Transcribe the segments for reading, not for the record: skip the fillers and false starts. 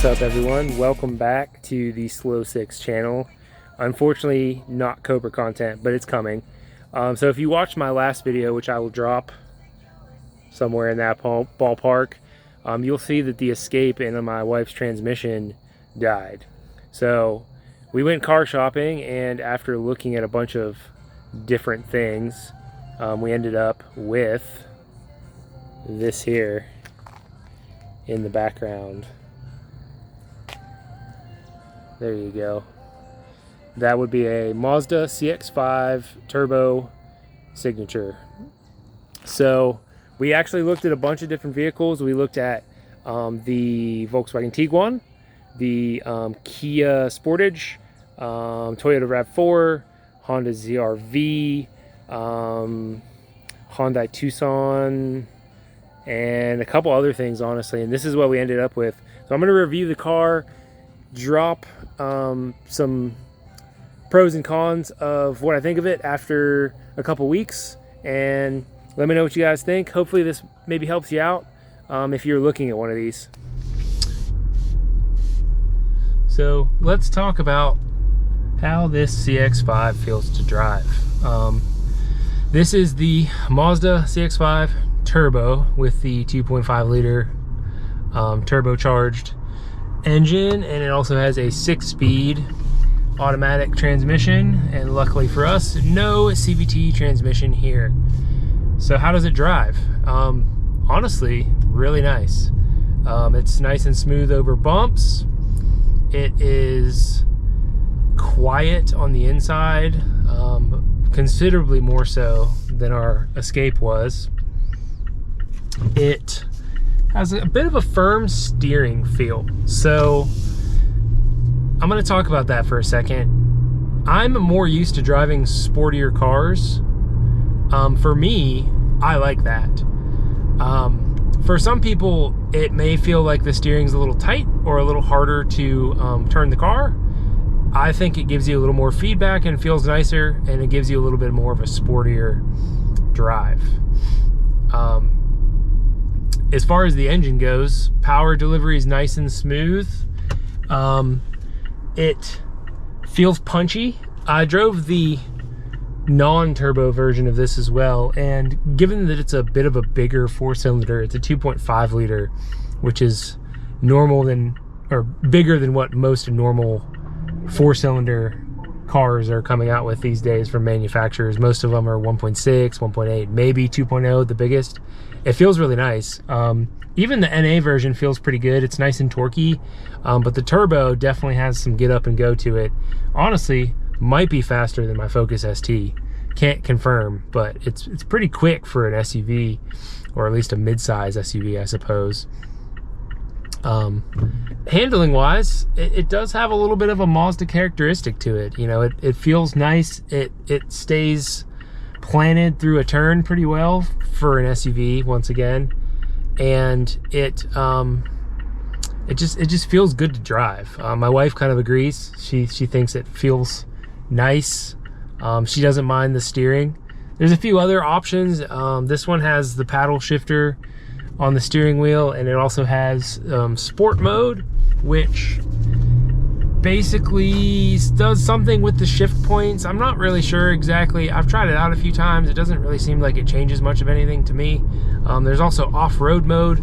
What's up, everyone? Welcome back to the Slow 6 channel. Unfortunately, not Cobra content, but it's coming. So if you watched my last video, which I will drop somewhere in that ballpark, you'll see that the escape in my wife's transmission died. So we went car shopping, and after looking at a bunch of different things, we ended up with this here in the background. There you go. That would be a Mazda CX5 Turbo Signature. So we actually looked at a bunch of different vehicles. We looked at the Volkswagen Tiguan, the Kia Sportage, Toyota RAV4, Honda ZR-V, Hyundai Tucson, and a couple other things, honestly. And this is what we ended up with. So I'm going to review the car, drop some pros and cons of what I think of it after a couple weeks, and let me know what you guys think. Hopefully this maybe helps you out if you're looking at one of these. So let's talk about how this CX5 feels to drive. This is the Mazda CX5 Turbo with the 2.5 liter turbocharged engine, and it also has a 6-speed automatic transmission, and luckily for us, no CVT transmission here. So how does it drive? Honestly, really nice. It's nice and smooth over bumps. It is quiet on the inside, considerably more so than our Escape was. It has a bit of a firm steering feel. So I'm going to talk about that for a second. I'm more used to driving sportier cars. For me, I like that. For some people, it may feel like the steering's a little tight or a little harder to turn the car. I think it gives you a little more feedback and feels nicer, and it gives you a little bit more of a sportier drive. As far as the engine goes, power delivery is nice and smooth. It feels punchy. I drove the non-turbo version of this as well, and given that it's a bit of a bigger 4-cylinder, it's a 2.5 liter, which is normal or bigger than what most normal 4-cylinder cars are coming out with these days from manufacturers. Most of them are 1.6, 1.8, maybe 2.0, the biggest. It feels really nice. Even the NA version feels pretty good. It's nice and torquey, but the turbo definitely has some get up and go to it. Honestly, might be faster than my Focus ST. Can't confirm, but it's pretty quick for an SUV, or at least a mid-size SUV, I suppose. Handling wise, it does have a little bit of a Mazda characteristic to it. You know, it feels nice. It stays planted through a turn pretty well for an SUV, once again, and it just feels good to drive. My wife kind of agrees. She thinks it feels nice. She doesn't mind the steering. There's a few other options. This one has the paddle shifter on the steering wheel, and it also has sport mode, which basically does something with the shift points. I'm not really sure exactly. I've tried it out a few times. It doesn't really seem like it changes much of anything to me. There's also off-road mode,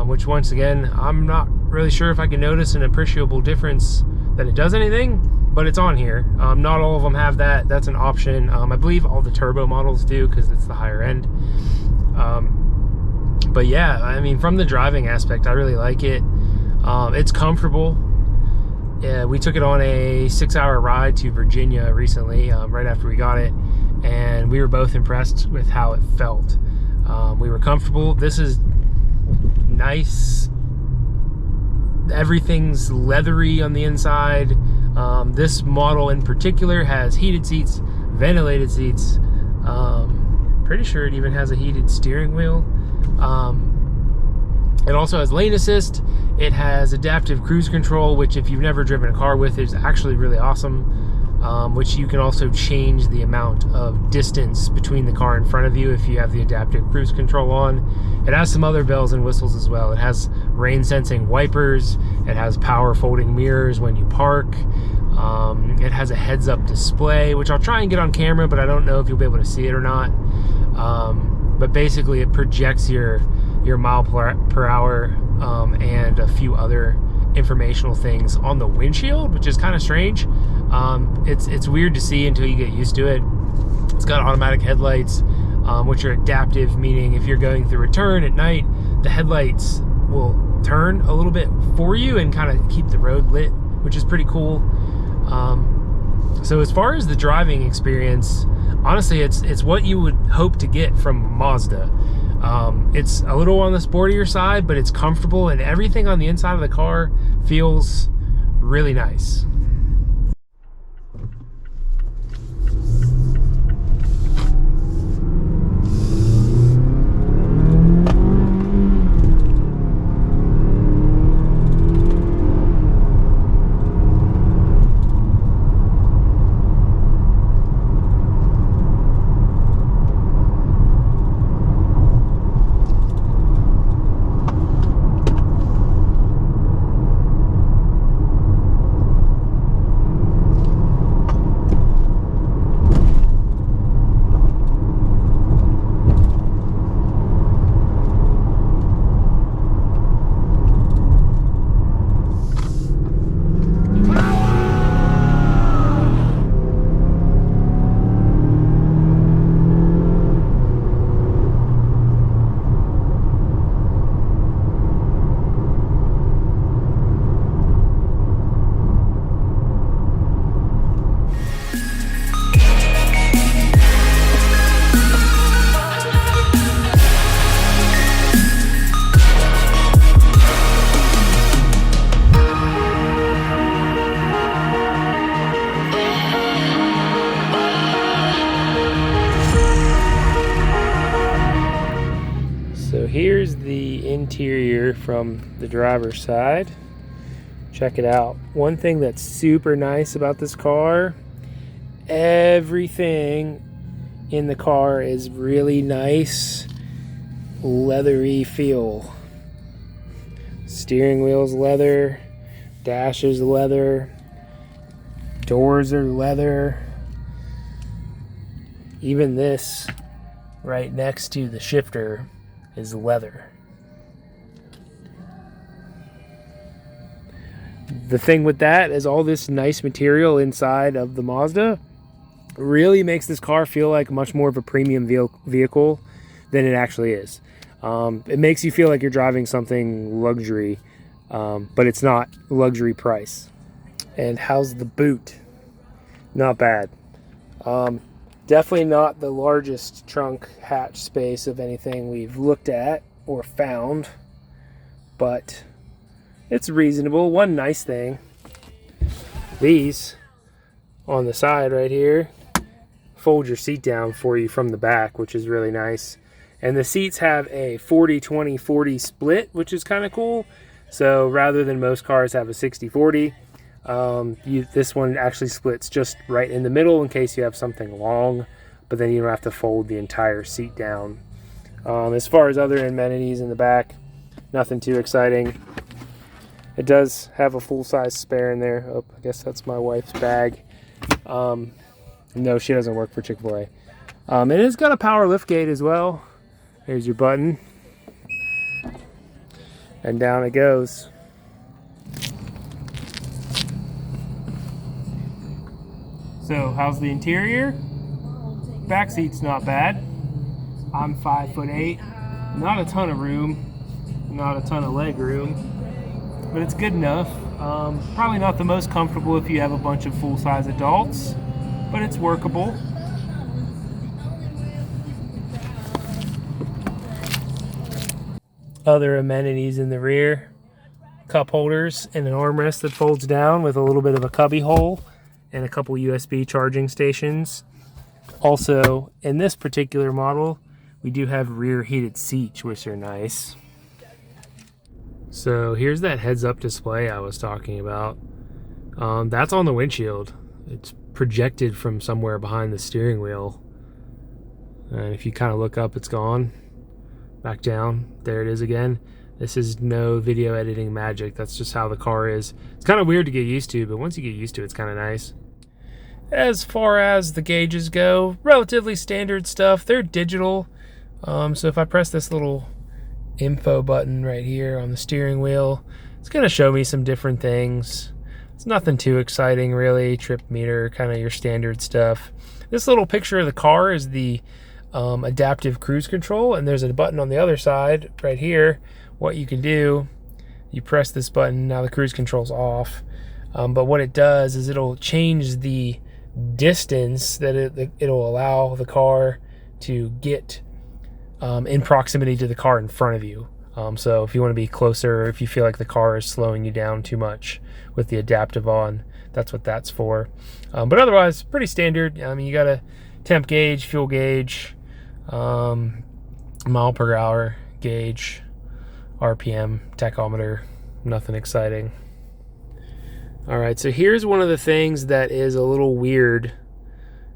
which once again, I'm not really sure if I can notice an appreciable difference that it does anything, but it's on here. Not all of them have that. That's an option. I believe all the turbo models do, because it's the higher end. But yeah, I mean, from the driving aspect, I really like it. It's comfortable. Yeah, we took it on a 6-hour ride to Virginia recently, right after we got it, and we were both impressed with how it felt. We were comfortable. This is nice. Everything's leathery on the inside. This model in particular has heated seats, ventilated seats. Pretty sure it even has a heated steering wheel. It also has lane assist. It has adaptive cruise control, which if you've never driven a car with, is actually really awesome. Which you can also change the amount of distance between the car in front of you if you have the adaptive cruise control on. It has some other bells and whistles as well. It has rain sensing wipers. It has power folding mirrors when you park. It has a heads up display, which I'll try and get on camera, but I don't know if you'll be able to see it or not. But basically it projects your mile per hour and a few other informational things on the windshield, which is kind of strange. It's weird to see until you get used to it. It's got automatic headlights, which are adaptive, meaning if you're going through a turn at night, the headlights will turn a little bit for you and kind of keep the road lit, which is pretty cool. So as far as the driving experience, honestly, it's what you would hope to get from Mazda. It's a little on the sportier side, but it's comfortable, and everything on the inside of the car feels really nice. Here's the interior from the driver's side. Check it out. One thing that's super nice about this car, everything in the car is really nice, leathery feel. Steering wheel's leather, dash is leather, doors are leather. Even this right next to the shifter is leather. The thing with that is all this nice material inside of the Mazda really makes this car feel like much more of a premium vehicle than it actually is. It makes you feel like you're driving something luxury, but it's not luxury price. And how's the boot? Not bad. Definitely not the largest trunk hatch space of anything we've looked at or found, but it's reasonable. One nice thing, these on the side right here fold your seat down for you from the back, which is really nice. And the seats have a 40-20-40 split, which is kind of cool. So rather than most cars have a 60-40, this one actually splits just right in the middle in case you have something long, but then you don't have to fold the entire seat down. As far as other amenities in the back, nothing too exciting. It does have a full-size spare in there. Oh, I guess that's my wife's bag. No, she doesn't work for Chick-fil-A. It has got a power liftgate as well. There's your button. And down it goes. So, how's the interior? Back seat's not bad. I'm 5'8". Not a ton of room. Not a ton of leg room. But it's good enough. Probably not the most comfortable if you have a bunch of full-size adults, but it's workable. Other amenities in the rear: cup holders and an armrest that folds down with a little bit of a cubby hole and a couple USB charging stations. Also, in this particular model, we do have rear heated seats, which are nice. So here's that heads-up display I was talking about. That's on the windshield. It's projected from somewhere behind the steering wheel. And if you kind of look up, it's gone. Back down. There it is again. This is no video editing magic. That's just how the car is. It's kind of weird to get used to, but once you get used to it, it's kind of nice. As far as the gauges go, relatively standard stuff. They're digital. So if I press this little info button right here on the steering wheel, it's going to show me some different things. It's nothing too exciting really. Trip meter, kind of your standard stuff. This little picture of the car is the adaptive cruise control, and there's a button on the other side right here. What you can do, you press this button, now the cruise control's off, but what it does is it'll change the distance that it'll allow the car to get in proximity to the car in front of you. So if you want to be closer, or if you feel like the car is slowing you down too much with the adaptive on, that's what that's for. But otherwise, pretty standard. I mean, you got a temp gauge, fuel gauge, mile per hour gauge, RPM, tachometer, nothing exciting. All right, so here's one of the things that is a little weird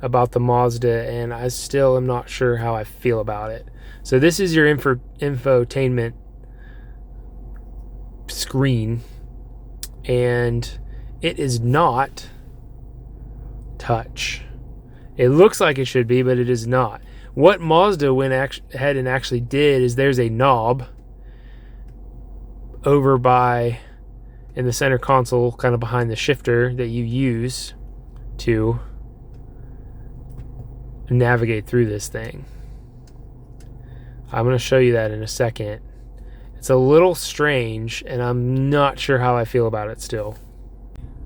about the Mazda, and I still am not sure how I feel about it. So this is your infotainment screen, and it is not touch. It looks like it should be, but it is not. What Mazda went ahead and actually did is there's a knob over by in the center console, kind of behind the shifter, that you use to navigate through this thing. I'm going to show you that in a second. It's a little strange, and I'm not sure how I feel about it still.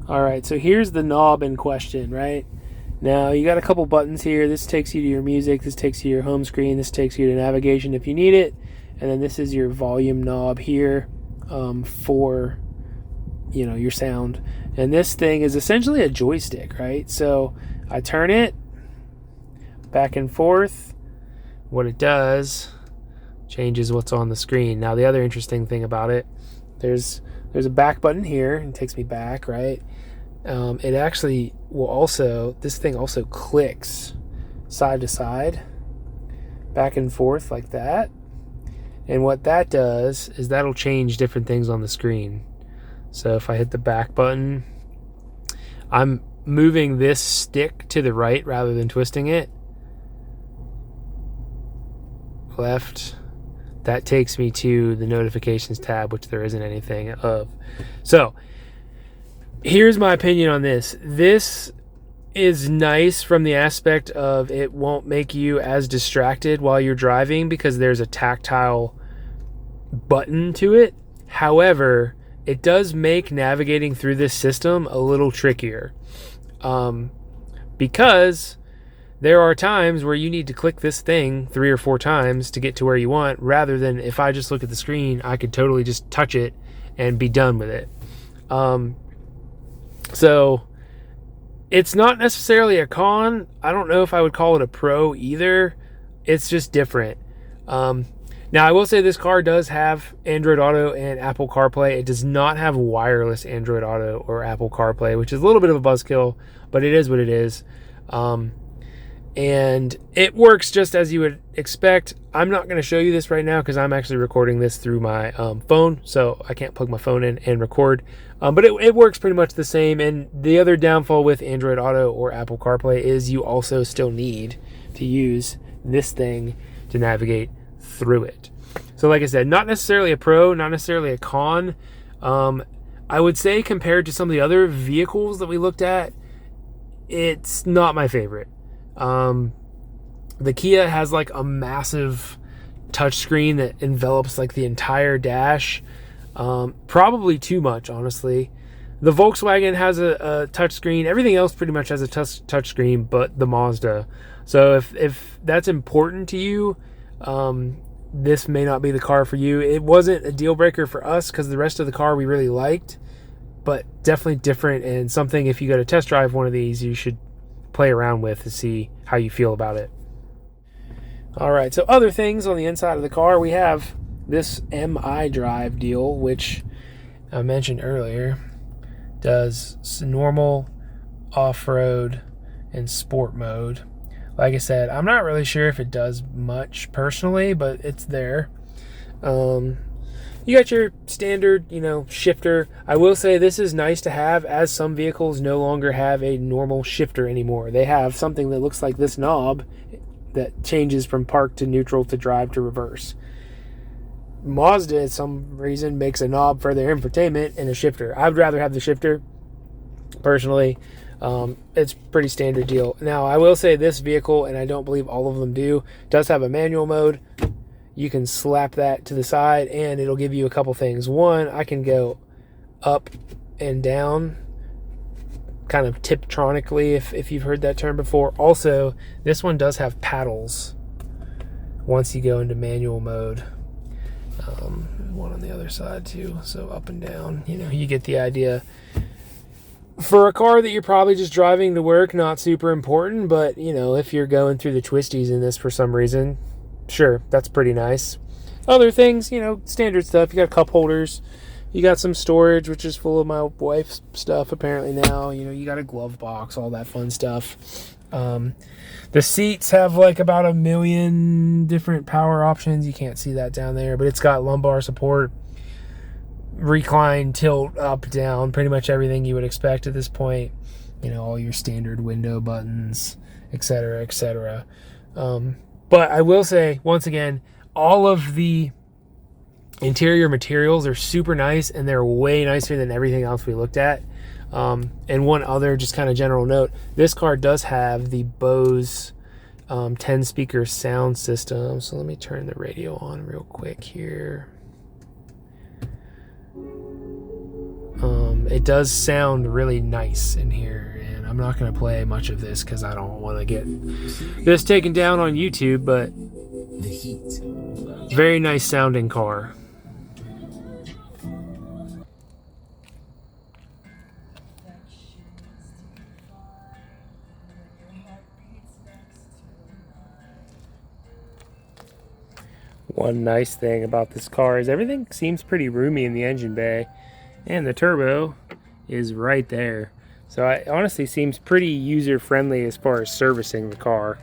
All right, so here's the knob in question, right? Now, you got a couple buttons here. This takes you to your music. This takes you to your home screen. This takes you to navigation if you need it. And then this is your volume knob here for, you know, your sound. And this thing is essentially a joystick, right? So I turn it back and forth. What it does changes what's on the screen. Now, the other interesting thing about it, there's a back button here, and it takes me back, right? It actually will also, this thing also clicks side to side, back and forth like that. And what that does is that'll change different things on the screen. So if I hit the back button, I'm moving this stick to the right rather than twisting it. Left. That takes me to the notifications tab, which there isn't anything of. So here's my opinion on this. This is nice from the aspect of it won't make you as distracted while you're driving because there's a tactile button to it. However, it does make navigating through this system a little trickier because there are times where you need to click this thing 3 or 4 times to get to where you want, rather than if I just look at the screen, I could totally just touch it and be done with it. So it's not necessarily a con. I don't know if I would call it a pro either. It's just different. Now, I will say this car does have Android Auto and Apple CarPlay. It does not have wireless Android Auto or Apple CarPlay, which is a little bit of a buzzkill, but it is what it is. And it works just as you would expect. I'm not going to show you this right now because I'm actually recording this through my phone, so I can't plug my phone in and record. But it works pretty much the same. And the other downfall with Android Auto or Apple CarPlay is you also still need to use this thing to navigate through it. So like I said, not necessarily a pro, not necessarily a con. I would say compared to some of the other vehicles that we looked at, it's not my favorite. The Kia has like a massive touchscreen that envelops like the entire dash. Probably too much, honestly. The Volkswagen has a touchscreen. Everything else pretty much has a touchscreen, but the Mazda. So if that's important to you, this may not be the car for you. It wasn't a deal breaker for us because the rest of the car we really liked, but definitely different and something if you go to test drive one of these, you should play around with to see how you feel about it. All right, so other things on the inside of the car, we have this MI Drive deal, which I mentioned earlier, does normal, off-road, and sport mode. Like I said, I'm not really sure if it does much personally, but it's there. You got your standard, shifter. I will say this is nice to have, as some vehicles no longer have a normal shifter anymore. They have something that looks like this knob that changes from park to neutral to drive to reverse. Mazda, at some reason, makes a knob for their infotainment and a shifter. I'd rather have the shifter, personally. It's pretty standard deal. Now, I will say this vehicle, and I don't believe all of them do, does have a manual mode. You can slap that to the side and it'll give you a couple things. One, I can go up and down kind of tiptronically, if you've heard that term before. Also, this one does have paddles once you go into manual mode. One on the other side too, so up and down, you get the idea. For a car that you're probably just driving to work, not super important, but if you're going through the twisties in this for some reason, sure, that's pretty nice. Other things, standard stuff. You got cup holders. You got some storage, which is full of my wife's stuff apparently now. You got a glove box, all that fun stuff. The seats have like about 1 million different power options. You can't see that down there, but it's got lumbar support, recline, tilt, up, down, pretty much everything you would expect at this point. All your standard window buttons, etc., etc. But I will say, once again, all of the interior materials are super nice, and they're way nicer than everything else we looked at. And one other just kind of general note, this car does have the Bose 10-speaker sound system. So let me turn the radio on real quick here. It does sound really nice in here, and I'm not going to play much of this because I don't want to get this taken down on YouTube, but the heat. Very nice sounding car. One nice thing about this car is everything seems pretty roomy in the engine bay, and the turbo is right there. So it honestly seems pretty user-friendly as far as servicing the car.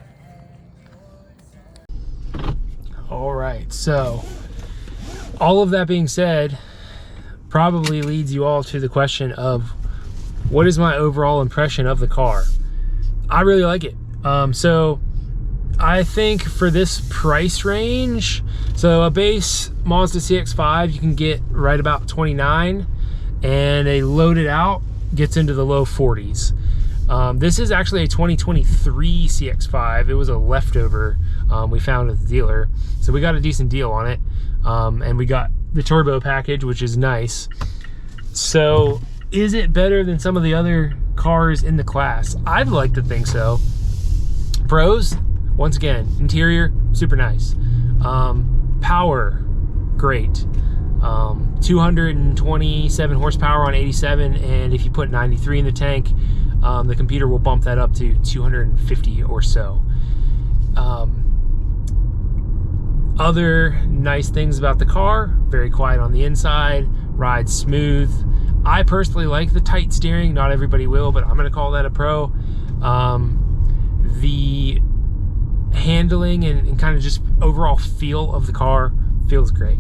All right, so all of that being said, probably leads you all to the question of what is my overall impression of the car? I really like it. So I think for this price range, so a base Mazda CX5 you can get right about 29, and a loaded out gets into the low 40s. This is actually a 2023 CX5. It was a leftover we found at the dealer, so we got a decent deal on it, and we got the turbo package, which is nice. So is it better than some of the other cars in the class? I'd like to think so. Pros, once again, interior, super nice. Power, great. 227 horsepower on 87, and if you put 93 in the tank, the computer will bump that up to 250 or so. Other nice things about the car, very quiet on the inside, rides smooth. I personally like the tight steering. Not everybody will, but I'm going to call that a pro. The handling and kind of just overall feel of the car feels great.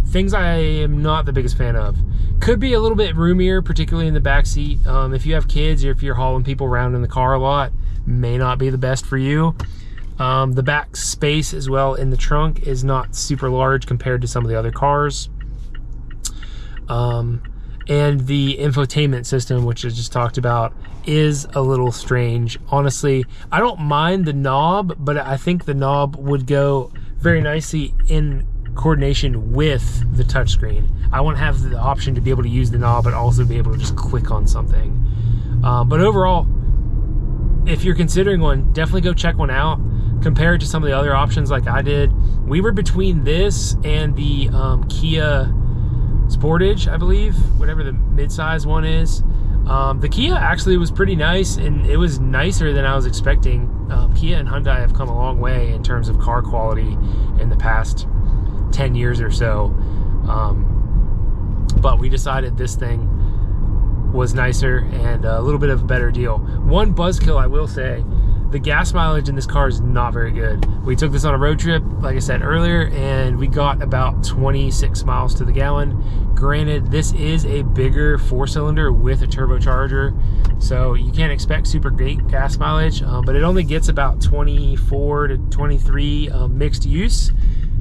Things I am not the biggest fan of. Could be a little bit roomier, particularly in the back seat. If you have kids or if you're hauling people around in the car a lot, may not be the best for you. The back space as well in the trunk is not super large compared to some of the other cars. And the infotainment system, which I just talked about, is a little strange. Honestly, I don't mind the knob, but I think the knob would go very nicely in coordination with the touchscreen. I want to have the option to be able to use the knob, but also be able to just click on something. But overall, if you're considering one, definitely go check one out. Compare it to some of the other options like I did. We were between this and the Kia Sportage, I believe, whatever the mid-size one is. The Kia actually was pretty nice, and it was nicer than I was expecting. Kia and Hyundai have come a long way in terms of car quality in the past 10 years or so. But we decided this thing was nicer and a little bit of a better deal. One buzzkill I will say, the gas mileage in this car is not very good. We took this on a road trip, like I said earlier, and we got about 26 miles to the gallon. Granted, this is a bigger 4-cylinder with a turbocharger, so you can't expect super great gas mileage, but it only gets about 24 to 23 mixed use.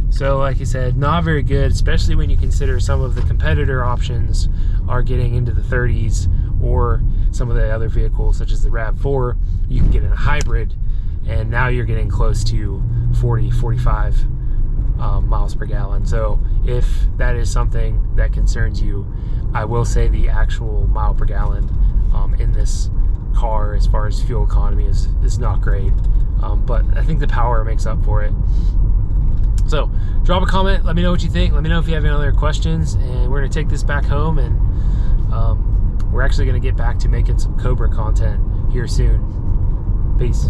So like I said, not very good, especially when you consider some of the competitor options are getting into the 30s, or some of the other vehicles such as the RAV4, you can get in a hybrid, and now you're getting close to 40, 45 miles per gallon. So if that is something that concerns you, I will say the actual mile per gallon in this car as far as fuel economy is not great, but I think the power makes up for it. So drop a comment, let me know what you think, let me know if you have any other questions, and we're going to take this back home, and we're actually going to get back to making some Cobra content here soon. Peace.